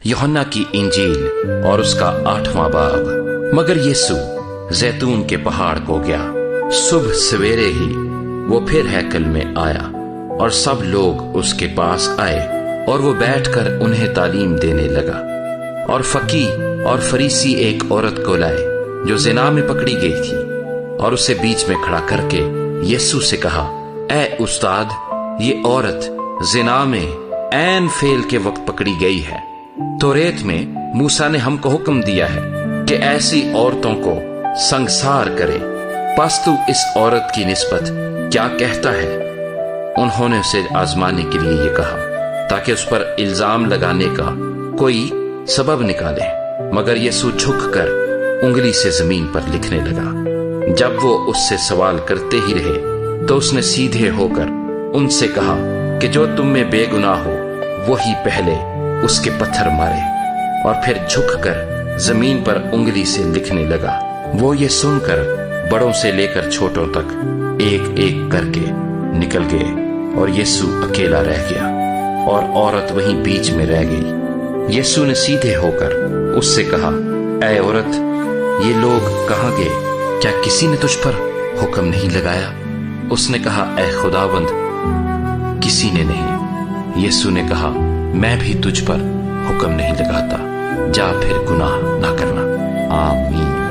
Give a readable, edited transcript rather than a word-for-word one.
यूहन्ना की इंजील और उसका 8वां बाब। मगर यीशु जैतून के पहाड़ को गया। सुबह सवेरे ही वो फिर हैकल में आया और सब लोग उसके पास आए और वो बैठकर उन्हें तालीम देने लगा। और फकीह और फरीसी एक औरत को लाए जो ज़िना में पकड़ी गई थी, और उसे बीच में खड़ा करके यीशु से कहा, ऐ उस्ताद, ये औरत ज़िना में ऐन फेल के वक्त पकड़ी गई है। तौरेत में मूसा ने हमको हुक्म दिया है कि ऐसी औरतों को संसार करे। बस तू इस औरत की निस्बत क्या कहता है? उन्होंने उसे आजमाने के लिए ये कहा ताकि उस पर इल्जाम लगाने का कोई सबब निकाले। मगर यीशु झुककर उंगली से जमीन पर लिखने लगा। जब वो उससे सवाल करते ही रहे तो उसने सीधे होकर उनसे कहा कि जो तुम में बेगुनाह हो वही पहले उसके पत्थर मारे। और फिर झुककर जमीन पर उंगली से लिखने लगा। वो ये सुनकर बड़ों से लेकर छोटों तक एक एक करके निकल गए और यीशु अकेला रह गया और औरत वहीं बीच में रह गई। यीशु ने सीधे होकर उससे कहा, ऐ औरत, ये लोग कहाँ गए? क्या किसी ने तुझ पर हुक्म नहीं लगाया? उसने कहा, ऐ खुदावंद, किसी ने नहीं। यीशु ने कहा, मैं भी तुझ पर हुक्म नहीं लगाता, जा फिर गुनाह ना करना। आमीन।